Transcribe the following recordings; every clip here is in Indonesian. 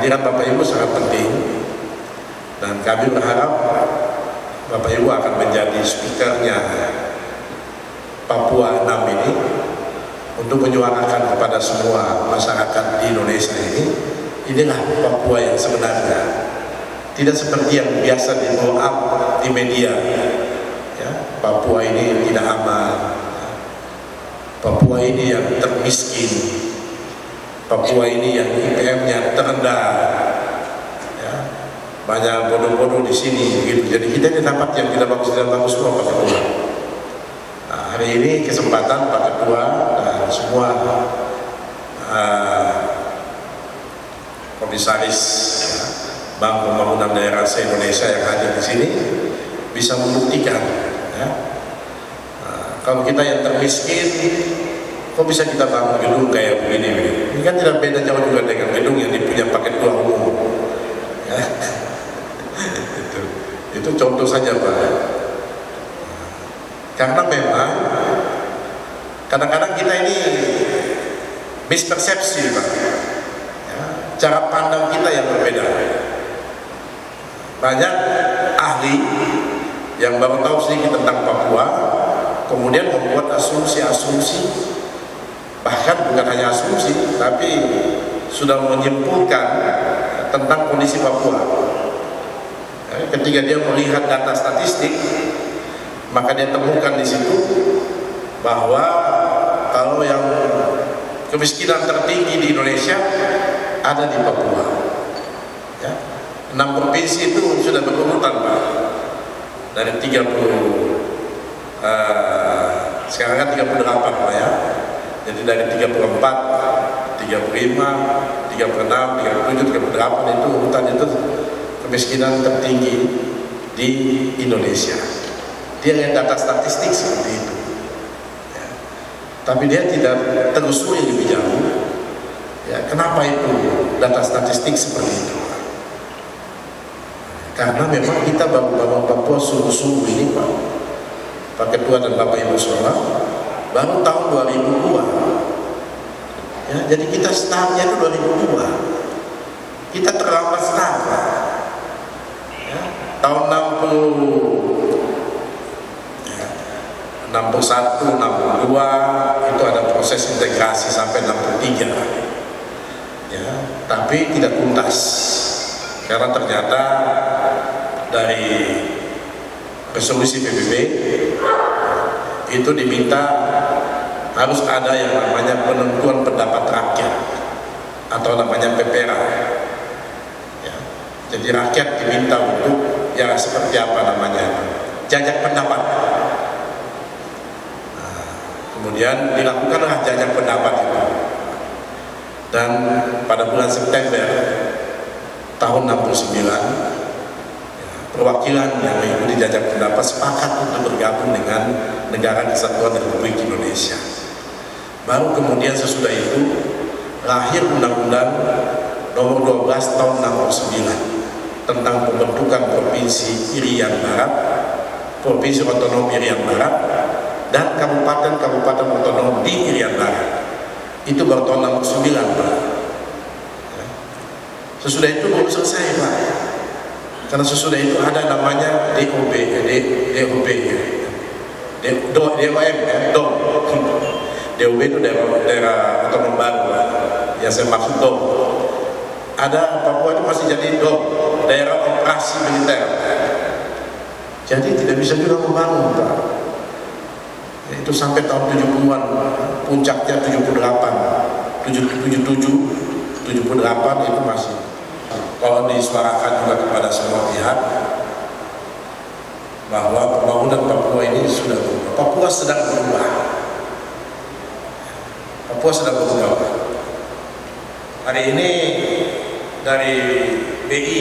kehadiran Bapak Ibu sangat penting, dan kami berharap Bapak Ibu akan menjadi speakernya Papua 6 ini untuk menyuarakan kepada semua masyarakat di Indonesia ini, inilah Papua yang sebenarnya, tidak seperti yang biasa di blow up di media ya. Papua ini tidak aman, Papua ini yang termiskin, Papua ini yang IPM-nya terendah ya. Banyak bodoh-bodoh di sini gitu. Jadi kita ini dapat yang tidak bagus semua Pak Ketua. Nah, hari ini kesempatan Pak Ketua dan semua komisaris ya, Bank Pembangunan Daerah se-Indonesia yang hadir di sini bisa membuktikan ya. Kalau kita yang termiskin, kok bisa kita bangun gedung kayak begini? Ini kan tidak beda jauh juga dengan gedung yang dipunya paket dua umum ya. Itu contoh saja Pak. Karena memang kadang-kadang kita ini mispersepsi Pak ya, cara pandang kita yang berbeda. Banyak ahli yang baru tahu sedikit tentang Papua kemudian membuat asumsi-asumsi, bahkan bukan hanya asumsi tapi sudah menyimpulkan tentang kondisi Papua. Ketika dia melihat data statistik, maka dia temukan di situ bahwa kalau yang kemiskinan tertinggi di Indonesia ada di Papua ya. 6 provinsi itu sudah berurutan Pak, dari 30 sekarang kan 38 Pak ya. Jadi dari 34, 35, 36, 37, 38 itu urutan itu kemiskinan tertinggi di Indonesia. Dia lihat data statistik seperti itu ya. Tapi dia tidak telusuri lebih jauh ya, kenapa itu data statistik seperti itu. Karena memang kita bangun Papua sungguh-sungguh ini Pak Ketua dan Bapak Ibu semua baru tahun 2002 ya, jadi kita startnya itu 2002, kita terlambat start ya. Tahun 61, 62 itu ada proses integrasi sampai 63 ya, tapi tidak tuntas karena ternyata dari resolusi PBB itu diminta harus ada yang namanya penentuan pendapat rakyat atau namanya PPRA ya. Jadi rakyat diminta untuk ya seperti apa namanya, jajak pendapat. Nah, kemudian dilakukanlah jajak pendapat itu, dan pada bulan September tahun 69 perwakilan yang mengikuti jajak pendapat sepakat untuk bergabung dengan Negara Kesatuan Republik Indonesia. Baru kemudian sesudah itu lahir Undang-Undang Nomor 12 Tahun 69 tentang pembentukan Provinsi Irian Barat, Provinsi Otonom Irian Barat, dan Kabupaten-Kabupaten Otonom di Irian Barat. Itu baru tahun 69 Pak. Sesudah itu belum selesai Pak. Karena sesudah itu ada namanya DOB ya, DOM ya, DOM. DOB itu daerah otonom baru yang saya maksud DOM. Ada Papua itu masih jadi DOM, daerah operasi militer. Jadi tidak bisa juga membangun Pak. Itu sampai tahun 70-an, puncaknya 78, 77, 78 itu masih. Kalau disuarakan juga kepada semua pihak bahwa pembangunan Papua ini sudah berubah. Papua sedang berubah. Papua sedang berubah. Hari ini dari BI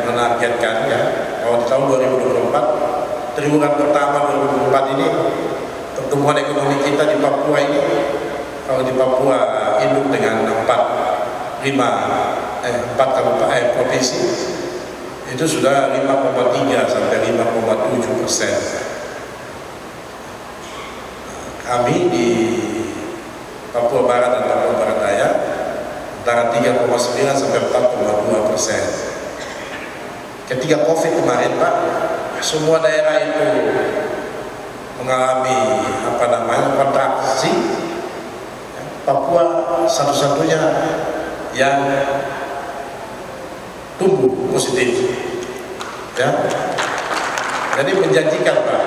menargetkan ya, kalau di tahun 2024 triwulan pertama 2024 ini pertumbuhan ekonomi kita di Papua ini, kalau di Papua induk dengan 4 kabupaten provinsi itu sudah 5,3 sampai 5,7%. Kami di Papua Barat dan Papua Barat Daya antara 3,9 sampai 4,2%. Ketika COVID kemarin Pak, semua daerah itu mengalami kontraksi. Papua satu-satunya yang tumbuh positif, ya. Jadi menjanjikan Pak.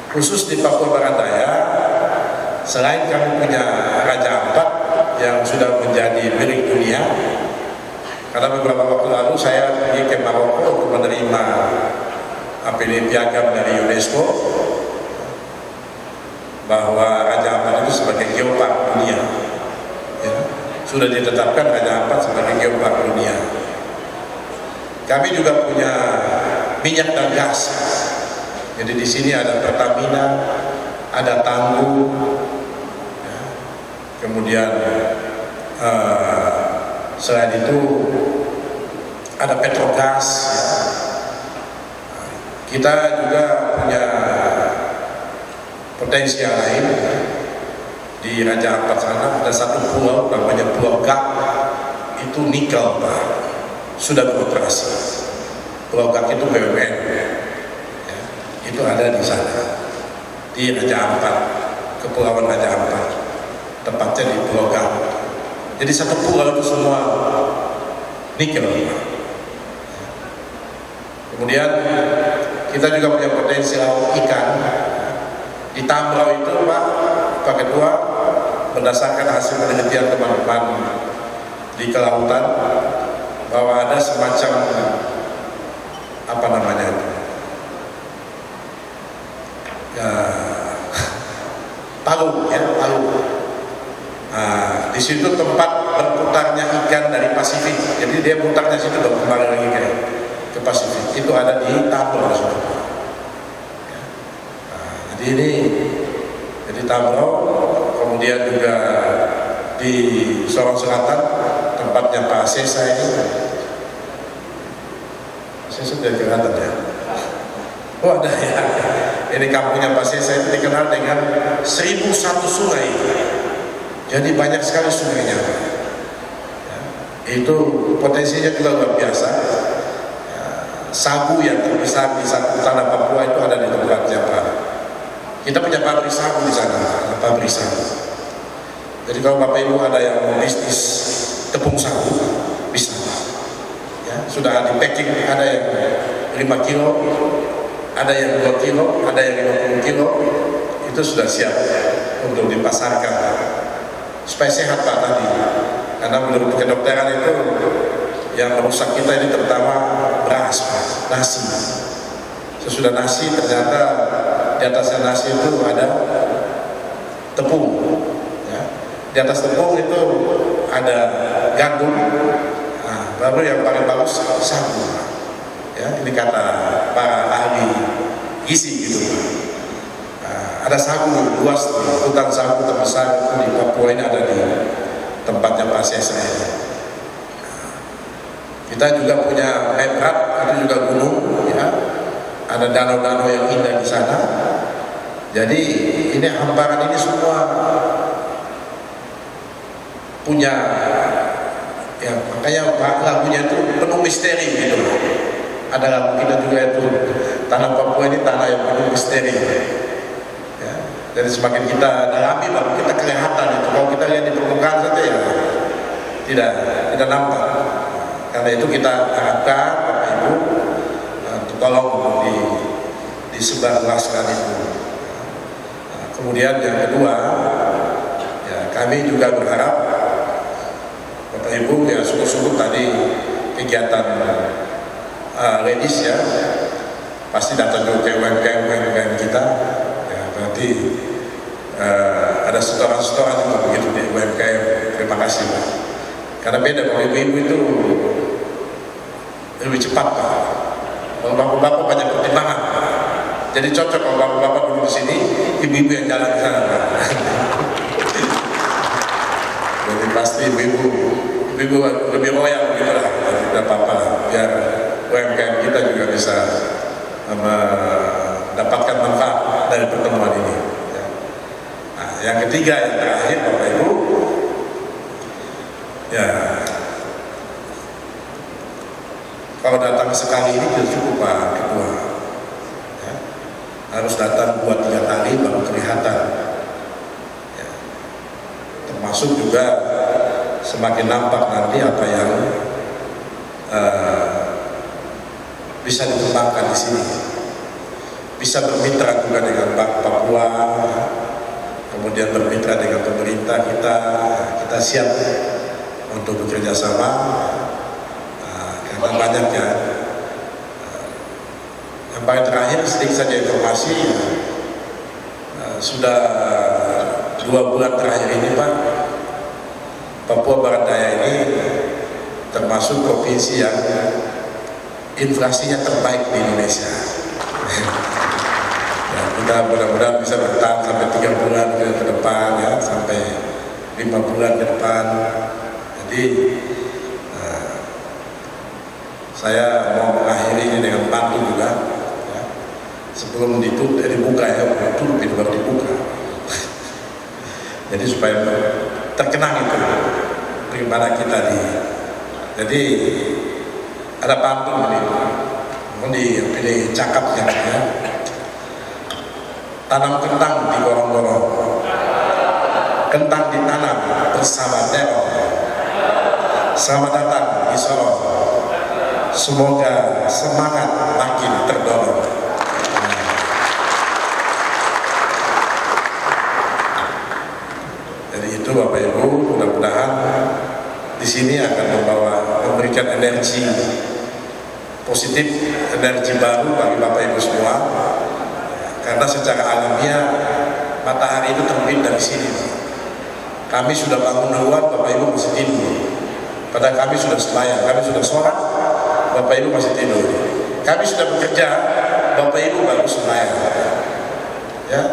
Khusus di Papua Barat Daya, selain kami punya Raja Ampat yang sudah menjadi milik dunia, karena beberapa waktu lalu saya pergi ke Maroko untuk menerima piagam dari UNESCO bahwa Raja Ampat itu sebagai geopark dunia, ya. Sudah ditetapkan Raja Ampat sebagai geopark dunia. Kami juga punya minyak dan gas. Jadi di sini ada Pertamina, ada Tangguh, ya. Kemudian selain itu ada Petrogas, ya. Kita juga punya potensi yang lain. Di Raja Ampat sana ada satu pulau namanya Pulau Gak, itu nikel Pak, sudah beroperasi. Pulau Gak itu BUMN, ya. Itu ada di sana, di Raja Ampat, Kepulauan Raja Ampat, tepatnya di Pulau Gak. Jadi satu pulau itu semua nikel, Pak. Kemudian kita juga punya potensi laut ikan. Di Tambrau itu Pak Ketua, berdasarkan hasil penelitian teman-teman di kelautan, bahwa ada semacam palu, ya, palu. Nah, di situ tempat berputarnya ikan dari Pasifik. Jadi dia putarnya situ dong, kembali lagi ke Pasifik. Itu ada di Tambrau. Jadi Tambrau, kemudian juga di Sorong Selatan tempatnya Pak Sesa ini. Sesa sudah kelihatan ya. Oh ada ya. Ini kampungnya Pak Sesa itu dikenal dengan 1001 sungai. Jadi banyak sekali sungainya. Ya, itu potensinya juga luar biasa. Ya, sagu yang terbesar di tanah Papua itu ada di tempatnya Pak. Kita punya pabrik sagu di sana, pabrik sagu. Jadi kalau Bapak Ibu ada yang mau bisnis tepung sagu, bisa. Ya, sudah di packing, ada yang 5 kilo, ada yang 2 kilo, ada yang 50 kilo, itu sudah siap untuk dipasarkan. Supaya sehat Pak tadi, karena menurut kedokteran itu yang merusak kita ini terutama beras, Pak, nasi. Sesudah nasi ternyata di atasnya nasi itu ada tepung, ya. Di atas tepung itu ada gandum, nah, baru yang paling bagus sagu, ya. Ini kata para ahli gizi gitu. Nah, ada sagu luas, hutan sagu terbesar di Papua ini ada di tempatnya Pak Sesa ini. Kita juga punya Mebrat, itu juga gunung, ya. Ada danau-danau yang indah di sana. Jadi ini hamparan ini semua punya, ya makanya lagunya itu penuh misteri gitu. Ada lagu kita juga itu, tanah Papua ini tanah yang penuh misteri. Ya, jadi semakin kita dalami baru kita kelihatan itu. Kalau kita lihat di permukaan saja ya tidak nampak. Karena itu kita harapkan Bapak Ibu tolong disebarluaskan itu. Nah, kemudian yang kedua, ya kami juga berharap Bapak Ibu ya sungguh-sungguh tadi kegiatan ladies ya pasti datang ke UMKM kita, ya berarti ada setoran-setoran juga begitu di UMKM. Terima kasih Pak. Karena beda kalau ibu-ibu itu lebih cepat Pak. Kalau bapak-bapak banyak pertimbangan, jadi cocok kalau bapak-bapak duduk di sini, ibu-ibu yang jalan ke sana. Jadi pasti ibu-ibu lebih royal gitu lah, tidak apa-apa lah, biar UMKM kita juga bisa mendapatkan manfaat dari pertemuan ini. Nah, yang ketiga, yang terakhir Bapak Ibu, Ya, kalau datang sekali ini tidak cukup Pak Ketua, ya, harus datang 2-3 kali baru kelihatan, ya. Termasuk juga semakin nampak nanti apa yang bisa dikembangkan di sini, bisa bermitra juga dengan Bank Papua, kemudian bermitra dengan pemerintah kita siap untuk bekerja sama, karena banyaknya. Yang paling terakhir sedikit saja informasi, sudah 2 bulan terakhir ini Pak, Papua Barat Daya ini termasuk provinsi yang inflasinya terbaik di Indonesia. Ya, kita mudah-mudahan bisa bertahan sampai 3 bulan ke depan, ya, sampai 5 bulan ke depan. Jadi saya mau mengakhiri ini dengan pantun juga, ya. Sebelum dibuka, ya, tutup itu baru dibuka. Jadi supaya terkenang itu bagaimana kita jadi ada pantun ini cakapnya, ya. Tanam kentang di gorong-gorong, kentang ditanam bersama terong. Selamat datang di Sorong, semoga semangat makin terdorong. Jadi itu Bapak Ibu, mudah-mudahan di sini akan memberikan energi positif, energi baru bagi Bapak Ibu semua. Karena secara alamiah matahari itu terbit dari sini. Kami sudah bangun duluan, Bapak Ibu masih tidur. Padahal kami sudah sembahyang, kami sudah sholat, Bapak Ibu masih tidur. Kami sudah bekerja, Bapak Ibu baru sembahyang. Ya,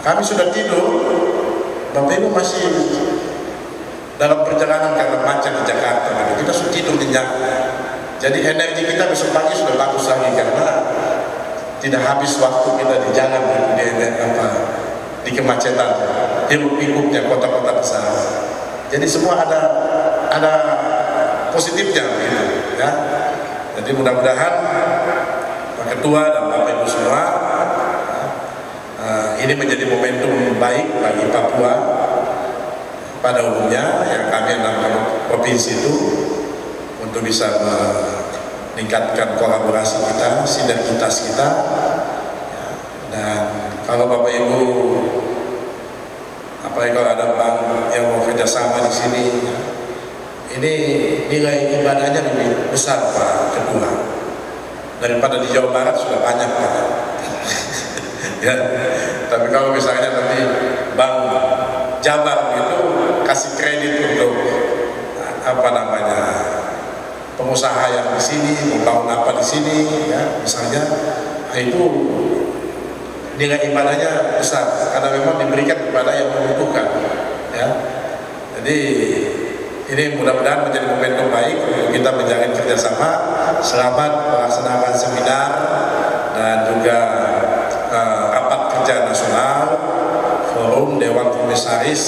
kami sudah tidur, Bapak Ibu masih dalam perjalanan karena macet di Jakarta. Kita sudah tidur nyenyak. Jadi energi kita besok pagi sudah bagus lagi karena tidak habis waktu kita di jalan di kemacetan, hiruk-pikuknya kota-kota besar. Jadi semua ada positifnya, gitu, ya. Jadi mudah-mudahan Pak Ketua dan Bapak Ibu semua, ini menjadi momentum baik bagi Papua pada umumnya, yang kami 6 provinsi itu, untuk bisa meningkatkan kolaborasi kita, sinergitas kita, ya. Dan kalau Bapak Ibu, apalagi kalau ada bank yang mau kerjasama di sini, ya, ini nilai ibadahnya lebih besar Pak Ketua daripada di Jawa Barat sudah banyak Pak. Ya, tapi kalau misalnya nanti Bank Jabar itu kasih kredit untuk pengusaha yang di sini membangun apa di sini, ya, misalnya, itu nilai ibadahnya besar karena memang diberikan kepada yang membutuhkan, ya. Jadi ini mudah-mudahan menjadi momentum baik untuk kita menjalin kerjasama. Selamat melaksanakan seminar dan juga rapat kerja nasional Forum Dewan Komisaris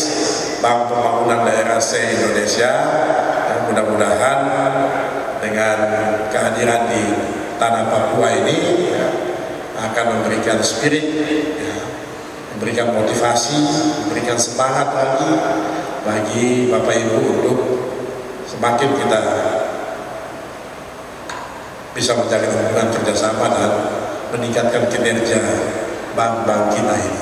Bank Pembangunan Daerah se-Indonesia. Mudah-mudahan dengan kehadiran di tanah Papua ini, ya, akan memberikan spirit, ya, memberikan motivasi, memberikan semangat lagi bagi Bapak Ibu untuk semakin kita bisa menjalin hubungan kerjasama dan meningkatkan kinerja bank-bank kita ini.